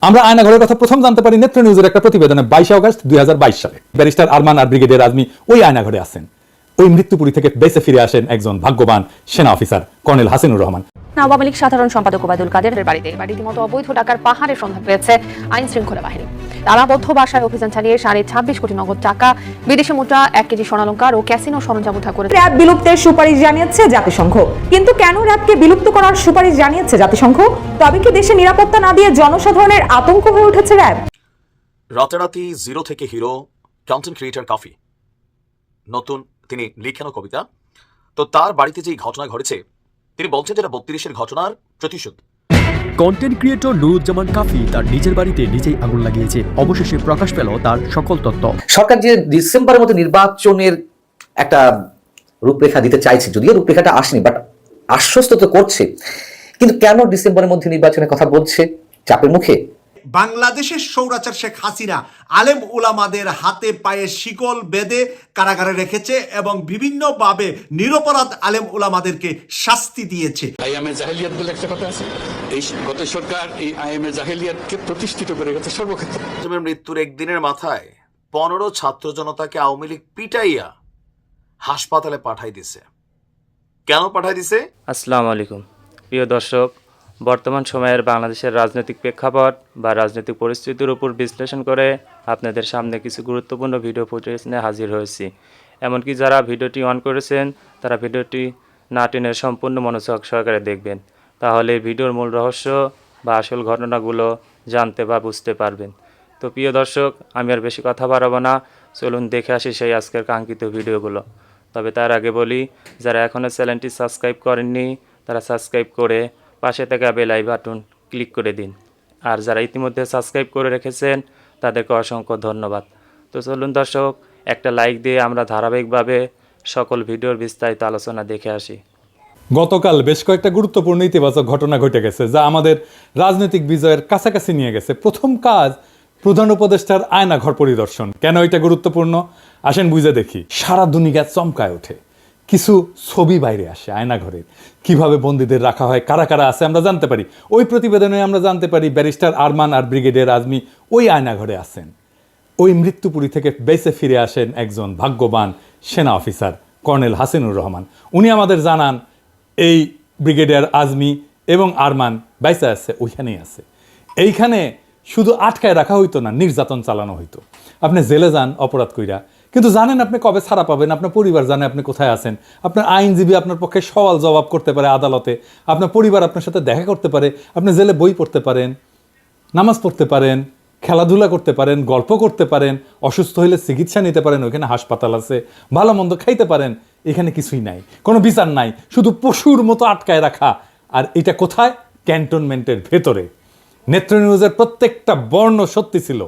আমরা আয়নাঘরের কথা প্রথম জানতে পারি নেত্র নিউজের একটা প্রতিবেদনে 22 আগস্ট 2022 সালে। ব্যারিস্টার আরমান আর ব্রিগেডিয়ার আজমি ওই আয়নাঘরে আছেন। ওই মৃত্যুপুরী থেকে বেঁচে ফিরে আসেন একজন ভাগ্যবান সেনা অফিসার কর্নেল হাসিনুর রহমান। আওয়ামী লীগ সাধারণ সম্পাদক ওবায়দুল কাদেরের বাড়িতে রীতিমতো অবৈধ টাকার পাহাড়ের সন্ধান পেয়েছে আইন শৃঙ্খলা বাহিনী। তালাবদ্ধ বাসায় অভিযান চালিয়ে 26.5 কোটি নগদ টাকা, বিদেশি মুদ্রা, 1 কেজি স্বর্ণালংকার ও ক্যাসিনো সরঞ্জাম উদ্ধার করেছে। র‍্যাব বিলুপ্তের সুপারিশ জানিয়েছে জাতিসংঘ। কিন্তু কেন র‍্যাবকে বিলুপ্ত করার সুপারিশ জানিয়েছে জাতিসংঘ? তবে কি দেশে নিরাপত্তা না দিয়ে জনসাধারণের আতঙ্ক হয়ে উঠেছে র‍্যাব? রাতারাতি জিরো থেকে হিরো, কন্টেন্ট ক্রিয়েটর কাফি। নতুন তিনি লিখেন কবিতা। তো তার বাড়িতে যে ঘটনা ঘটেছে, তিনি বলছেন যেটা 32-এর ঘটনার প্রতিশোধ। কন্টেন্ট ক্রিয়েটর নুরুজ্জামান কাফি তার নিজের বাড়িতে নিজেই আগুন লাগিয়েছে। অবশেষে প্রকাশ পেল তার সকল তথ্য। সরকার যে ডিসেম্বরের মধ্যে নির্বাচনের একটা রূপরেখা দিতে চাইছে, যদিও রূপরেখাটা আসেনি, বাট আশ্বস্ত তো করছে। কিন্তু কেন ডিসেম্বরের মধ্যে নির্বাচনের কথা বলছে? চাপের মুখে? বাংলাদেশের স্বৈরাচার শেখ হাসিনা আলেম উলামাদের হাতে পায়ে শিকল বেঁধে কারাগারে রেখেছে এবং বিভিন্নভাবে নিরপরাধ আলেম উলামাদেরকে শাস্তি দিয়েছে। আইএমএ জাহেলিয়াত বলে একটা কথা আছে। এই গত সরকার এই আইএমএ জাহেলিয়াতকে প্রতিষ্ঠিত করে গেছে সর্বক্ষেত্রে। মৃত্যুর একদিনের মাথায় 15 ছাত্র জনতাকে আওয়ামী লীগ পিটাইয়া হাসপাতালে পাঠাই দিছে। কেন পাঠাই দিছে? আসসালামু আলাইকুম প্রিয় দর্শক, বর্তমান সময়ের বাংলাদেশের রাজনৈতিক প্রেক্ষাপট বা রাজনৈতিক পরিস্থিতির উপর বিশ্লেষণ করে আপনাদের সামনে কিছু গুরুত্বপূর্ণ ভিডিও ফুটেজ নিয়ে হাজির হয়েছি। এমনকি যারা ভিডিওটি অন করেছেন তারা ভিডিওটি না টেনে সম্পূর্ণ মনোযোগ সহকারে দেখবেন, তাহলে এই ভিডিওর মূল রহস্য বা আসল ঘটনাগুলো জানতে বা বুঝতে পারবেন। তো প্রিয় দর্শক, আমি আর বেশি কথা বাড়াবো না, চলুন দেখে আসি সেই আজকের কাঙ্ক্ষিত ভিডিওগুলো। তবে তার আগে বলি, যারা এখনও চ্যানেলটি সাবস্ক্রাইব করেননি তারা সাবস্ক্রাইব করে পাশে থাকা বেল আইকন বাটন ক্লিক করে দিন। আর যারা ইতিমধ্যে সাবস্ক্রাইব করে রেখেছেন তাদেরকে অসংখ্য ধন্যবাদ। তো চলুন দর্শক, একটা লাইক দিয়ে আমরা ধারাবাহিকভাবে সকল ভিডিওর বিস্তারিত আলোচনা দেখে আসি। গতকাল বেশ কয়েকটা গুরুত্বপূর্ণ ইতিবাচক ঘটনা ঘটে গেছে, যা আমাদের রাজনৈতিক বিজয়ের কাছাকাছি নিয়ে গেছে। প্রথম কাজ, প্রধান উপদেষ্টার আয়নাঘর পরিদর্শন। কেন এটা গুরুত্বপূর্ণ আসেন বুঝে দেখি। সারা দুনিয়া চমকায় ওঠে। কিছু ছবি বাইরে আসে আয়নাঘরের, কিভাবে বন্দীদের রাখা হয়, কারা কারা আছে আমরা জানতে পারি। ওই প্রতিবেদনে আমরা জানতে পারি ব্যারিস্টার আরমান আর ব্রিগেডিয়ার আজমি ওই আয়নাঘরে আছেন। ওই মৃত্যুপুরী থেকে বেঁচে ফিরে আসেন একজন ভাগ্যবান সেনা অফিসার কর্নেল হাসিনুর রহমান। উনি আমাদের জানান এই ব্রিগেডিয়ার আজমি এবং আরমান বেঁচে আছে, ওইখানেই আছে। এইখানে শুধু আটকায় রাখা হইতো না, নির্যাতন চালানো হইতো। আপনি জেলে যান অপরাধ কইরা, কিন্তু জানেন আপনি কবে ছাড়া পাবেন, আপনার পরিবার জানে আপনি কোথায় আছেন, আপনার আইনজীবী আপনার পক্ষে সওয়াল জবাব করতে পারে আদালতে, আপনার পরিবার আপনার সাথে দেখা করতে পারে, আপনি জেলে বই পড়তে পারেন, নামাজ পড়তে পারেন, খেলাধুলা করতে পারেন, গল্প করতে পারেন, অসুস্থ হইলে চিকিৎসা নিতে পারেন, ওইখানে হাসপাতাল আছে, ভালো মন্দ খাইতে পারেন। এখানে কিছুই নাই, কোনো বিচার নাই, শুধু পশুর মতো আটকায় রাখা। আর এটা কোথায়? ক্যান্টনমেন্টের ভেতরে। নেত্র নিউজের প্রত্যেকটা বর্ণ সত্যি ছিল।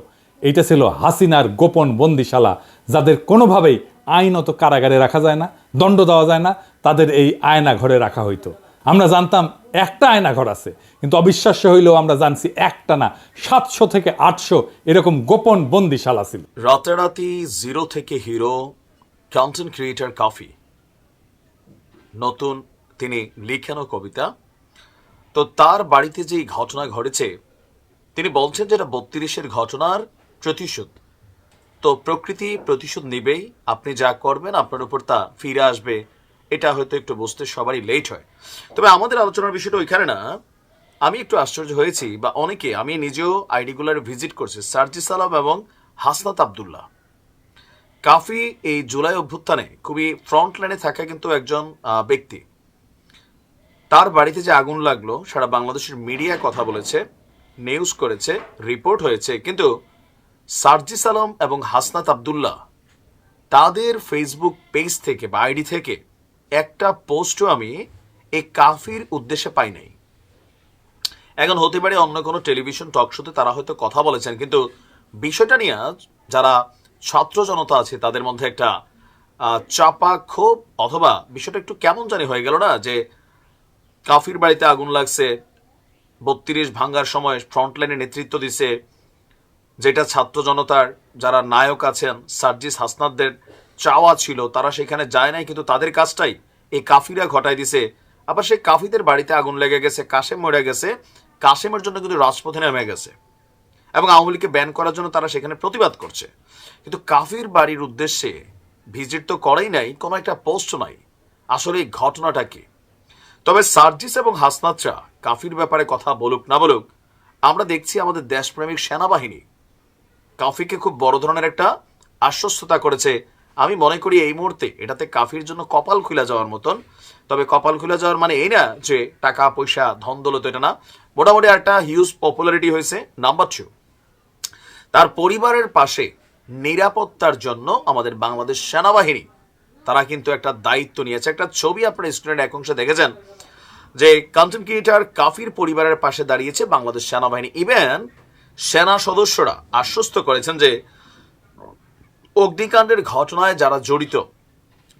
এইটা ছিল হাসিনার গোপন বন্দিশালা, যাদের কোনোভাবেই আইনত কারাগারে রাখা যায় না, দণ্ড দেওয়া যায় না, তাদের এই আয়না ঘরে রাখা হইতো। আমরা জানতাম একটা আয়নাঘর আছে, কিন্তু অবিশ্বাস্য হইলেও আমরা জানছি একটা না 700 থেকে 800 এরকম গোপন বন্দিশালা ছিল। রাতারাতি জিরো থেকে হিরো, কন্টেন্ট ক্রিয়েটর কাফি। নতুন তিনি লিখেন কবিতা। তো তার বাড়িতে যে ঘটনা ঘটেছে, তিনি বলছেন যেটা 32-এর ঘটনার প্রতিশোধ। তো প্রকৃতি প্রতিশোধ নেবেই, আপনি যা করবেন আপনার উপর তা ফিরে আসবে। এটা হয়তো একটু বুঝতে সবারই লেট হয়। তবে আমাদের আলোচনার বিষয়টা ওইখানে না। আমি একটু আশ্চর্য হয়েছি, বা অনেকে, আমি নিজেও আইডিগুলার ভিজিট করছি, সার্জিস আলম এবং হাসনাত আবদুল্লাহ। কাফি এই জুলাই অভ্যুত্থানে খুবই ফ্রন্ট লাইনে থাকা কিন্তু একজন ব্যক্তি। তার বাড়িতে যে আগুন লাগলো, সারা বাংলাদেশের মিডিয়া কথা বলেছে, নিউজ করেছে, রিপোর্ট হয়েছে, কিন্তু সার্জিস আলম এবং হাসনাত আবদুল্লাহ তাদের ফেসবুক পেজ থেকে বা আইডি থেকে একটা পোস্টও আমি এই কাফির উদ্দেশ্যে পাই নাই। এখন হতে পারে অন্য কোনো টেলিভিশন টক শোতে তারা হয়তো কথা বলেছেন, কিন্তু বিষয়টা নিয়ে যারা ছাত্র জনতা আছে তাদের মধ্যে একটা চাপা ক্ষোভ, অথবা বিষয়টা একটু কেমন জানি হয়ে গেল না, যে কাফির বাড়িতে আগুন লাগছে, 32 ভাঙ্গার সময় ফ্রন্টলাইনে নেতৃত্ব দিছে, যেটা ছাত্র জনতার যারা নায়ক আছেন সার্জিস হাসনাতদের চাওয়া ছিল, তারা সেখানে যায় নাই, কিন্তু তাদের কাজটাই এই কাফিরা ঘটায় দিছে। আবার সেই কাফিদের বাড়িতে আগুন লেগে গেছে, কাশেম মরে গেছে, কাশেমের জন্য কিন্তু রাজপথে নেমে গেছে। এবং আওয়ামী লীগকে ব্যান করার জন্য তারা সেখানে প্রতিবাদ করছে। কিন্তু কাফির বাড়ির উদ্দেশ্যে ভিজিট তো করেই নাই, কোনো একটা পোস্ট নাই। আসলে এই ঘটনাটা কি? তবে সার্জিস এবং হাসনাতরা কাফির ব্যাপারে কথা বলুক না বলুক, আমরা দেখছি আমাদের দেশপ্রেমিক সেনাবাহিনী কাফিরকে খুব বড় ধরনের একটা আশ্বস্ততা করেছে। আমি মনে করি এই মুহূর্তে এটাতে কাফির জন্য কপাল খুলে যাওয়ার মতন। তবে কপাল খুলে যাওয়ার মানে এই না যে টাকা পয়সা ধন দৌলত, এটা না। মোটামুটি একটা হিউজ পপুলারিটি হয়েছে। নাম্বার 2, তার পরিবারের পাশে নিরাপত্তার জন্য আমাদের বাংলাদেশ সেনাবাহিনী তারা কিন্তু একটা দায়িত্ব নিয়েছে। একটা ছবি আপনার স্ক্রিনের এক অংশে দেখেছেন যে কন্টেন্ট ক্রিয়েটর কাফির পরিবারের পাশে দাঁড়িয়েছে বাংলাদেশ সেনাবাহিনী। ইভেন সেনা সদস্যরা আশ্বস্ত করেছেন যে অগ্নিকাণ্ডের ঘটনায় যারা জড়িত,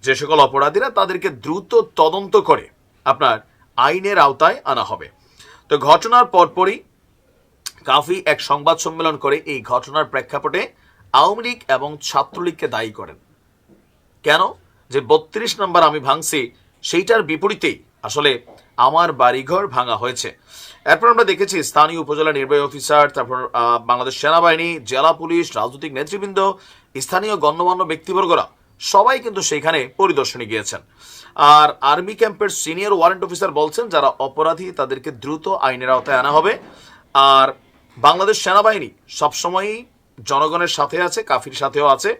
যে সকল অপরাধীরা, তাদেরকে দ্রুত তদন্ত করে আপনার আইনের আওতায় আনা হবে। তো ঘটনার পরপরই কাফি এক সংবাদ সম্মেলন করে এই ঘটনার প্রেক্ষাপটে আওয়ামী লীগ এবং ছাত্রলীগকে দায়ী করেন। কেন? যে 32 নম্বর আমি ভাঙছি, সেইটার বিপরীতেই আসলে আমার বাড়িঘর ভাঙা হয়েছে। এরপর আমরা দেখেছি স্থানীয় উপজেলা নির্বাহী অফিসার, তারপর বাংলাদেশ সেনাবাহিনী, জেলা পুলিশ, রাজনৈতিক নেতৃবৃন্দ, স্থানীয় গণ্যমান্য ব্যক্তিবর্গরা সবাই কিন্তু সেখানে পরিদর্শনে গিয়েছেন। আর আর্মি ক্যাম্পের সিনিয়র ওয়ারেন্ট অফিসার বলছেন যারা অপরাধী তাদেরকে দ্রুত আইনের আওতায় আনা হবে। আর বাংলাদেশ সেনাবাহিনী সবসময়ই জনগণের সাথে আছে, কাফির সাথেও আছে।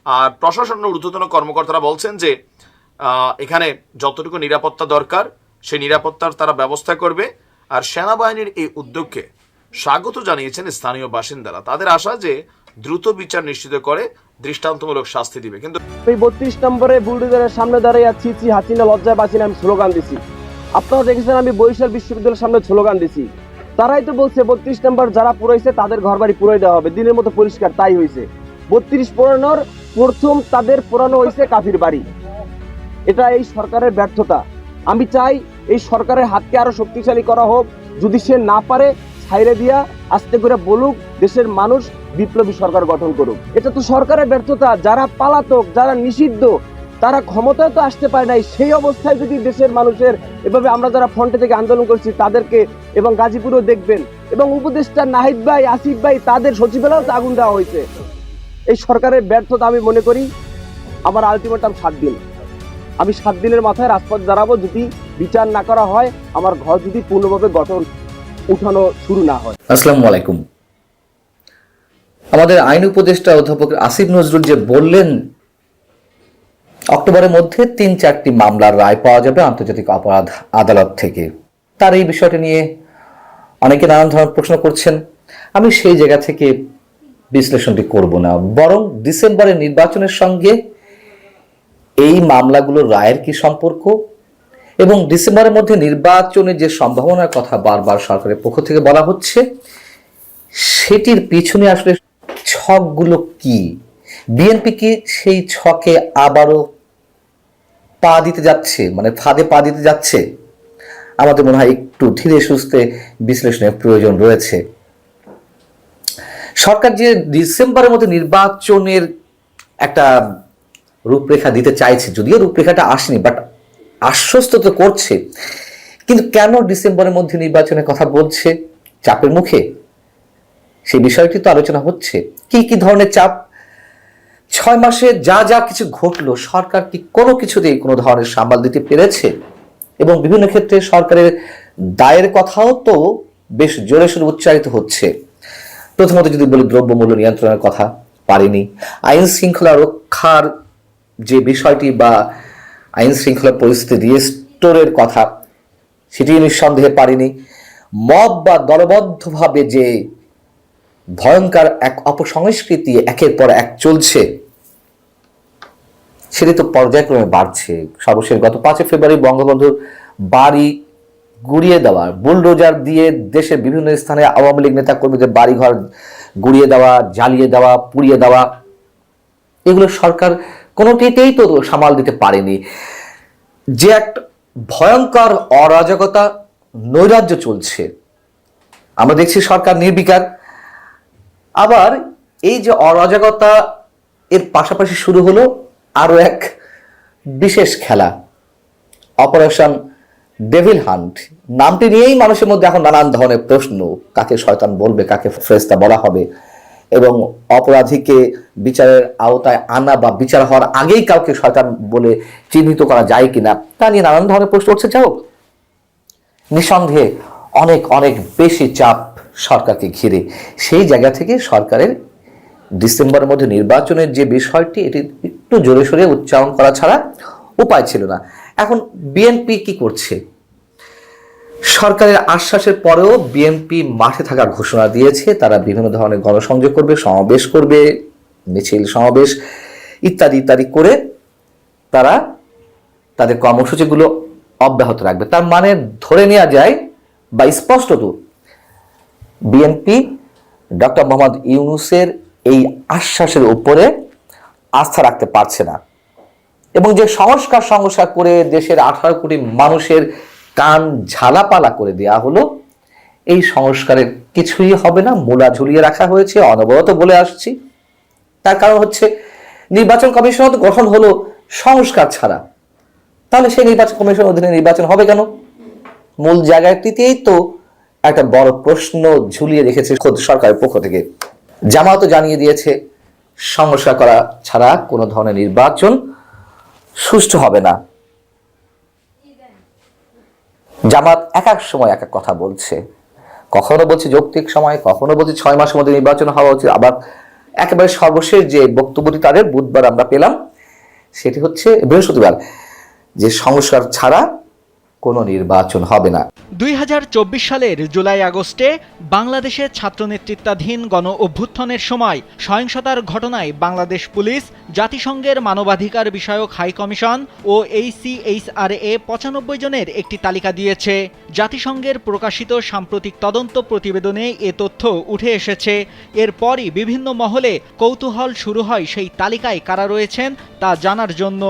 আর প্রশাসনের ঊর্ধ্বতন কর্মকর্তারা বলছেন যে এখানে যতটুকু নিরাপত্তা দরকার সেই নিরাপত্তার তারা ব্যবস্থা করবে। আর সেনাবাহিনীর এই উদ্যোগকে স্বাগত জানিয়েছেন স্থানীয় বাসিন্দারা। তাদের আশা যে দ্রুত বিচার নিশ্চিত করে দৃষ্টান্তমূলক শাস্তি দিবে। কিন্তু এই 32 নম্বরে বুলডোজারের সামনে দাঁড়িয়ে আছি, হাসিনা লজ্জায় বাঁচি না, আমি স্লোগান দিছি। আপনারা দেখেছেন আমি বরিশাল বিশ্ববিদ্যালয়ের সামনে স্লোগান দিছি। তারাই তো বলছে 32 নম্বর যারা পুরাইছে তাদের ঘরবাড়ি পুরাই দেওয়া হবে। দিনের মতো পরিষ্কার তাই হয়েছে। 32 পুরানোর প্রথম তাদের পুরানো হয়েছে কাফির বাড়ি। এটা এই সরকারের ব্যর্থতা। আমি চাই এই সরকারের হাতকে আরো শক্তিশালী করা হোক। যদি সে না পারে ছাইরে দিয়া আস্তে করে বলুক দেশের মানুষ বিপ্লবী সরকার গঠন করুক। এটা তো সরকারের ব্যর্থতা। যারা পালাতক, যারা নিষিদ্ধ, তারা ক্ষমতায় তো আসতে পারে নাই। সেই অবস্থায় যদি দেশের মানুষের এভাবে আমরা যারা ফ্রন্টে থেকে আন্দোলন করছি তাদেরকে, এবং গাজীপুরেও দেখবেন, এবং উপদেষ্টা নাহিদ ভাই, আসিফ ভাই, তাদের সচিবালয়েও তো আগুন দেওয়া হয়েছে। এই সরকারের ব্যর্থতা আমি মনে করি। আমার আলটিমেটাম 7 দিন। আমি 7 দিনের মাথায় রাজপথ দাঁড়াবো যদি বিচার না করা হয়, আমার ঘর যদি পূর্ণভাবে গঠন উঠানো শুরু না হয়। আসসালামু আলাইকুম। আমাদের আইন উপদেষ্টা অধ্যাপক আসিফ নজরুল যে বললেন অক্টোবরের মধ্যে 3-4টি মামলার রায় পাওয়া যাবে আন্তর্জাতিক অপরাধ আদালত থেকে, তার এই বিষয়টা নিয়ে অনেকে নানান ধরনের প্রশ্ন করছেন। আমি সেই জায়গা থেকে বিশ্লেষণটি করব না, বরং ডিসেম্বরের নির্বাচনের সঙ্গে এই মামলাগুলোর রায়ের কি সম্পর্ক, এবং ডিসেম্বরের মধ্যে নির্বাচনের যে সম্ভাবনার কথা বারবার সরকারের পক্ষ থেকে বলা হচ্ছে, সেটির পিছনে আসলে ছকগুলো কি? বিএনপি কি সেই ছকে আবারও পা দিতে যাচ্ছে, মানে ফাঁদে পা দিতে যাচ্ছে? আমাদের মনে হয় একটু ধীরে সুস্থে বিশ্লেষণের প্রয়োজন রয়েছে। সরকার যে ডিসেম্বরের মধ্যে নির্বাচনের একটা রূপরেখা দিতে চাইছে, যদিও রূপরেখাটা আসেনি, বাট আশ্বস্ত তো করছে। কিন্তু কেন ডিসেম্বরের মধ্যে নির্বাচনের কথা বলছে? চাপের মুখে? সেই বিষয়টি তো আলোচনা হচ্ছে। কি কি ধরনের চাপ? 6 মাসে যা যা কিছু ঘটলো, সরকার কি কোনো কিছুতেই কোনো ধরনের সামাল দিতে পেরেছে? এবং বিভিন্ন ক্ষেত্রে সরকারের দায়ের কথাও তো বেশ জোরে সোরে উচ্চারিত হচ্ছে। প্রথমত যদি বলি দ্রব্যমূল্য নিয়ন্ত্রণের কথা, পারেনি। আইন শৃঙ্খলা রক্ষার যে বিষয়টি বা আইন শৃঙ্খলা পরিস্থিতি রিস্টোরের কথা, সেটি নিঃসন্দেহে পারেনি। মব বা দলবদ্ধভাবে যে ভয়ঙ্কর এক অপসংস্কৃতি একের পর এক চলছে, সেটি তো পর্যায়ক্রমে বাড়ছে। সর্বশেষ গত 5 ফেব্রুয়ারি বঙ্গবন্ধুর বাড়ি গুড়িয়ে দেওয়া, বুলডোজার দিয়ে দেশের বিভিন্ন স্থানে আওয়ামী লীগ নেতা কর্মীদের বাড়িঘর গুড়িয়ে দেওয়া, জ্বালিয়ে দেওয়া, পুড়িয়ে দেওয়া, এগুলো সরকার কোনোটিতেই তো সামাল দিতে পারেনি। যে একটা ভয়ঙ্কর অরাজকতা, নৈরাজ্য চলছে, আমরা দেখছি সরকার নির্বিকার। আবার এই যে অরাজকতা, এর পাশাপাশি শুরু হলো আরো এক বিশেষ খেলা, অপারেশন ডেভিল হান্ট নামটি নিয়েই মানুষের মধ্যে এখন নানান ধরনের প্রশ্ন, কাকে শয়তান বলবে, কাকে ফেরেশতা বলা হবে, এবং অপরাধীকে বিচারের আওতায় আনা বা বিচার হওয়ার আগেই কাউকে শয়তান বলে চিহ্নিত করা যায় কিনা তা নিয়ে নানান ধরনের প্রশ্ন উঠছে। যাও, নিঃসন্দেহে অনেক অনেক বেশি চাপ সরকারকে ঘিরে। সেই জায়গা থেকে সরকারের ডিসেম্বরের মধ্যে নির্বাচনের যে বিষয়টি, এটি একটু জোরে সোরে উচ্চারণ করা ছাড়া উপায় ছিল না। এখন বিএনপি কি করছে? সরকারের আশ্বাসের পরেও বিএনপি মাঠে থাকার ঘোষণা দিয়েছে। তারা বিভিন্ন ধরনের গণসংযোগ করবে, সমাবেশ করবে, মিছিল সমাবেশ ইত্যাদি ইত্যাদি করে তারা তাদের কর্মসূচিগুলো অব্যাহত রাখবে। তার মানে ধরে নেওয়া যায় বা স্পষ্টত বিএনপি ডক্টর মোহাম্মদ ইউনূসের এই আশ্বাসের উপরে আস্থা রাখতে পারছে না, এবং যে সংস্কার করে দেশের 18 কোটি মানুষের কান ঝালাপালা করে দেয়া হলো, এই সংস্কারের কিছুই হবে না, মূলা ঝুলিয়ে রাখা হয়েছে, অনবরত বলে আসছি। তার কারণ হচ্ছে নির্বাচন কমিশন তো গঠন হলো সংস্কার ছাড়া, তাহলে সেই নির্বাচন কমিশনের অধীনে নির্বাচন হবে কেন? মূল জায়গাটিতেই তো একটা বড় প্রশ্ন ঝুলিয়ে রেখেছে খোদ সরকারের পক্ষ থেকে। জামায়াতও জানিয়ে দিয়েছে সংস্কার করা ছাড়া কোনো ধরনের নির্বাচন সুষ্ঠু হবে না। জামাত এক এক সময় এক এক কথা বলছে, কখনো বলছে যৌক্তিক সময়, কখনো বলছে 6 মাসের মধ্যে নির্বাচন হওয়া উচিত। আবার একেবারে সর্বশেষ যে বক্তব্যটি তাদের বুধবার আমরা পেলাম, সেটি হচ্ছে বৃহস্পতিবার, যে সংস্কার ছাড়া কোনো নির্বাচন হবে না। 2024 সালের জুলাই আগস্টে বাংলাদেশের ছাত্র নেতৃত্বাধীন গণ অভ্যুত্থানের সময় সহিংসতার ঘটনায় বাংলাদেশ পুলিশ জাতিসংঘের মানবাধিকার বিষয়ক হাই কমিশন ও ACHRA 95 জনের একটি তালিকা দিয়েছে। জাতিসংঘের প্রকাশিত সাম্প্রতিক তদন্ত প্রতিবেদনে এ তথ্য উঠে এসেছে। এরপরই বিভিন্ন মহলে কৌতূহল শুরু হয় সেই তালিকায় কারা রয়েছেন তা জানার জন্য।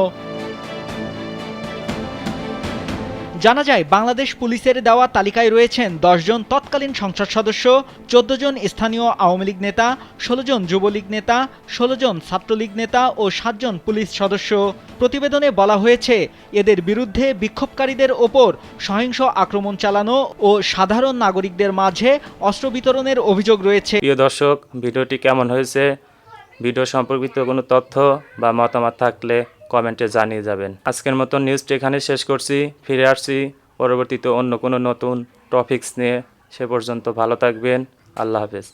জানা যায়, বাংলাদেশ পুলিশের দেওয়া তালিকায় রয়েছেন 10 জন তৎকালীন সংসদ সদস্য, 14 জন স্থানীয় আওয়ামী লীগ নেতা, 16 জন যুবলীগ নেতা, 16 জন ছাত্রলীগ নেতা ও 7 জন পুলিশ সদস্য। প্রতিবেদনে বলা হয়েছে, এদের বিরুদ্ধে বিক্ষোভকারীদের ওপর সহিংস আক্রমণ চালানো ও সাধারণ নাগরিকদের মাঝে অস্ত্র বিতরণের অভিযোগ রয়েছে। প্রিয় দর্শক, ভিডিওটি কেমন হয়েছে? ভিডিও সম্পর্কিত কোনো তথ্য বা মতামত থাকলে কমেন্টে জানিয়ে যাবেন। আজকের মতো নিউজটি এখানে শেষ করছি। ফিরে আসছি পরবর্তীতে অন্য কোনো নতুন টপিকস নিয়ে। সে পর্যন্ত ভালো থাকবেন। আল্লাহ হাফেজ।